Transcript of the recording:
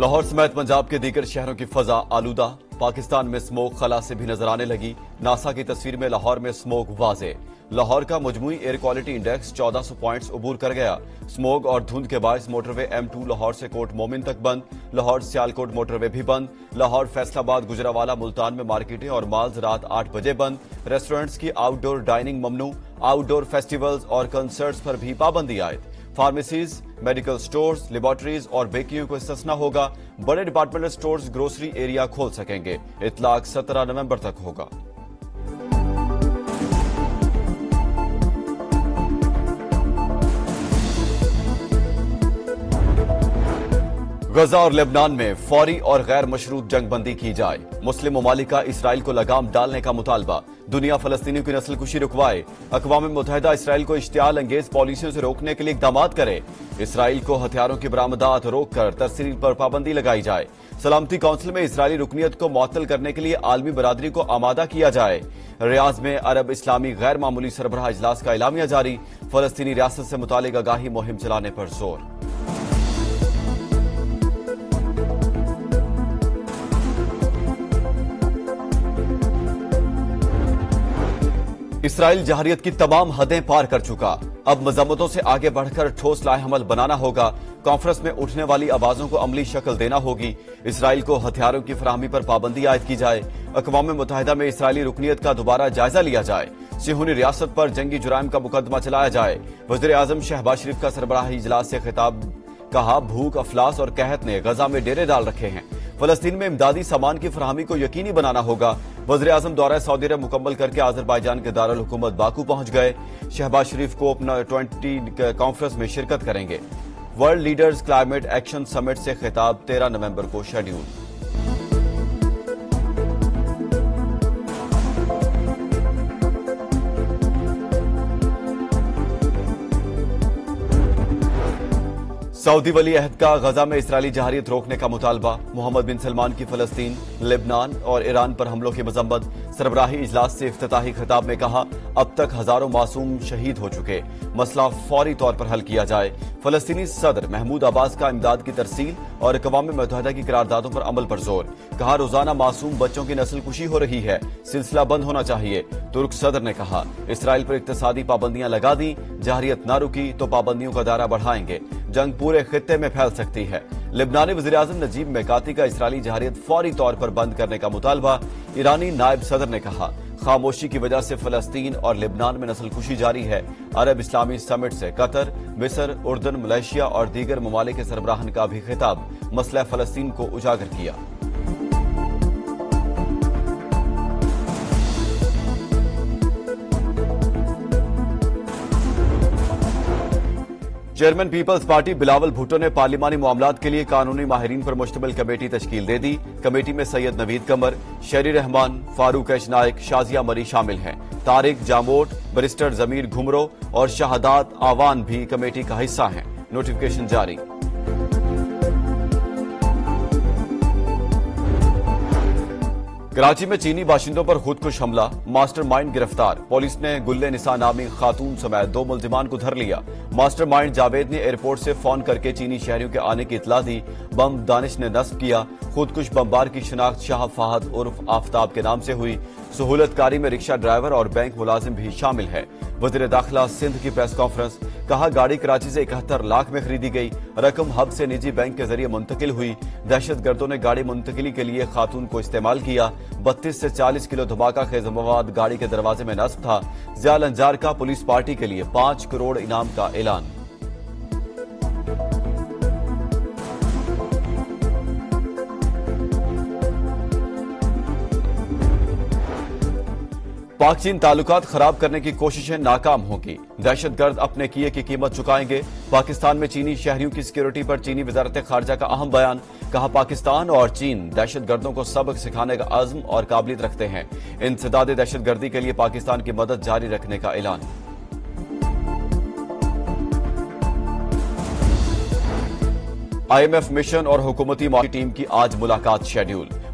لاہور سمیت پنجاب کے دیگر شہروں کی فضا آلودہ، پاکستان میں سموک خلا سے بھی نظر آنے لگی۔ ناسا کی تصویر میں لاہور میں سموک واضح۔ لاہور کا مجموعی ایئر کوالٹی انڈیکس 1400 پوائنٹس عبور کر گیا۔ سموک اور دھند کے باعث موٹر وے M2 لاہور سے کوٹ مومن تک بند، لاہور سیالکوٹ موٹر وے بھی بند، لاہور فیصل آباد گجرانوالہ ملتان میں مارکیٹیں اور مالز رات 8 بجے بند، ریسٹورنٹس کی آؤٹ ڈور ڈائننگ ممنوع، آؤٹ ڈور فیسٹیولز اور کنسرٹس پر بھی پابندی عائد۔ فارمیسیز، میڈیکل سٹورز، لیبارٹریز اور بیکریوں کو استثنا ہوگا۔ بڑے ڈپارٹمنٹل سٹورز گروسری ایریا کھول سکیں گے۔ اطلاق 17 نومبر تک ہوگا۔ غزہ اور لبنان میں فوری اور غیر مشروط جنگ بندی کی جائے۔ مسلم ممالک کا اسرائیل کو لگام ڈالنے کا مطالبہ۔ دنیا فلسطینیوں کی نسل کشی رکوائے۔ اقوام متحدہ اسرائیل کو اشتعال انگیز پالیسیوں سے روکنے کے لیے اقدامات کرے۔ اسرائیل کو ہتھیاروں کی برآمدات روک کر ترسیل پر پابندی لگائی جائے۔ سلامتی کونسل میں اسرائیلی رکنیت کو معطل کرنے کے لیے عالمی برادری کو آمادہ کیا جائے۔ ریاض میں عرب اسلامی غیر معمولی سربراہ اجلاس کا اعلامیہ جاری۔ فلسطینی ریاست سے متعلق آگاہی مہم چلانے پر زور۔ اسرائیل جہریت کی تمام حدیں پار کر چکا، اب مذمتوں سے آگے بڑھ کر ٹھوس لائحہ عمل بنانا ہوگا۔ کانفرنس میں اٹھنے والی آوازوں کو عملی شکل دینا ہوگی۔ اسرائیل کو ہتھیاروں کی فراہمی پر پابندی عائد کی جائے۔ اقوام متحدہ میں اسرائیلی رکنیت کا دوبارہ جائزہ لیا جائے۔ صہیونی ریاست پر جنگی جرائم کا مقدمہ چلایا جائے۔ وزیر اعظم شہباز شریف کا سربراہی اجلاس سے خطاب، کہا بھوک، افلاس اور قحط نے غزہ میں ڈیرے ڈال رکھے ہیں۔ فلسطین میں امدادی سامان کی فراہمی کو یقینی بنانا ہوگا۔ وزیر اعظم دورہ سعودی عرب مکمل کر کے آذربائیجان کے دارالحکومت باکو پہنچ گئے۔ شہباز شریف کو اپنا 20 کانفرنس میں شرکت کریں گے۔ World leaders climate action summit سے خطاب 13 نومبر کو شیڈیول۔ سعودی ولی عہد کا غزہ میں اسرائیلی جہریت روکنے کا مطالبہ۔ محمد بن سلمان کی فلسطین، لبنان اور ایران پر حملوں کی مذمت۔ سربراہی اجلاس سے افتتاحی خطاب میں کہا اب تک ہزاروں معصوم شہید ہو چکے، مسئلہ فوری طور پر حل کیا جائے۔ فلسطینی صدر محمود عباس کا امداد کی ترسیل اور اقوام متحدہ کی قراردادوں پر عمل پر زور۔ کہا روزانہ معصوم بچوں کی نسل کشی ہو رہی ہے، سلسلہ بند ہونا چاہیے۔ ترک صدر نے کہا اسرائیل پر اقتصادی پابندیاں لگا دیں، جہریت نہ رکی تو پابندیوں کا دائرہ بڑھائیں گے، جنگ پورے خطے میں پھیل سکتی ہے۔ لبنانی وزیراعظم نجیب میقاتی کا اسرائیلی جہریت فوری طور پر بند کرنے کا مطالبہ۔ ایرانی نائب صدر نے کہا خاموشی کی وجہ سے فلسطین اور لبنان میں نسل کشی جاری ہے۔ عرب اسلامی سمٹ سے قطر، مصر، اردن، ملائیشیا اور دیگر ممالک کے سربراہان کا بھی خطاب، مسئلہ فلسطین کو اجاگر کیا۔ چیئرمین پیپلز پارٹی بلاول بھٹو نے پارلیمانی معاملات کے لیے قانونی ماہرین پر مشتمل کمیٹی تشکیل دے دی۔ کمیٹی میں سید نوید قمر، شہری رحمان، فاروق ایچ نائک، شازیہ مری شامل ہیں۔ طارق جاموٹ، بیرسٹر ضمیر گھمرو اور شہادات آوان بھی کمیٹی کا حصہ ہیں۔ نوٹیفکیشن جاری۔ کراچی میں چینی باشندوں پر خودکش حملہ، ماسٹر مائنڈ گرفتار۔ پولیس نے گل نساء نامی خاتون سمیت 2 ملزمان کو دھر لیا۔ ماسٹر مائنڈ جاوید نے ایئرپورٹ سے فون کر کے چینی شہریوں کے آنے کی اطلاع دی۔ بم دانش نے نصب کیا۔ خودکش بمبار کی شناخت شاہ فہد عرف آفتاب کے نام سے ہوئی۔ سہولت کاری میں رکشہ ڈرائیور اور بینک ملازم بھی شامل ہے۔ وزیر داخلہ سندھ کی پریس کانفرنس، کہا گاڑی کراچی سے 71 لاکھ میں خریدی گئی، رقم ہب سے نجی بینک کے ذریعے منتقل ہوئی۔ دہشت گردوں نے گاڑی منتقلی کے لیے خاتون کو استعمال کیا۔ 32 سے 40 کلو دھماکہ خیز مواد گاڑی کے دروازے میں نصب تھا۔ ضیاء الانجار کا پولیس پارٹی کے لیے 5 کروڑ انعام کا اعلان۔ پاک چین تعلقات خراب کرنے کی کوششیں ناکام ہوں گی، دہشت گرد اپنے کیے کی قیمت چکائیں گے۔ پاکستان میں چینی شہریوں کی سیکیورٹی پر چینی وزارت خارجہ کا اہم بیان، کہا پاکستان اور چین دہشت گردوں کو سبق سکھانے کا عزم اور قابلیت رکھتے ہیں۔ انسداد دہشت گردی کے لیے پاکستان کی مدد جاری رکھنے کا اعلان۔ IMF مشن اور حکومتی معاونی ٹیم کی آج ملاقات شیڈیول۔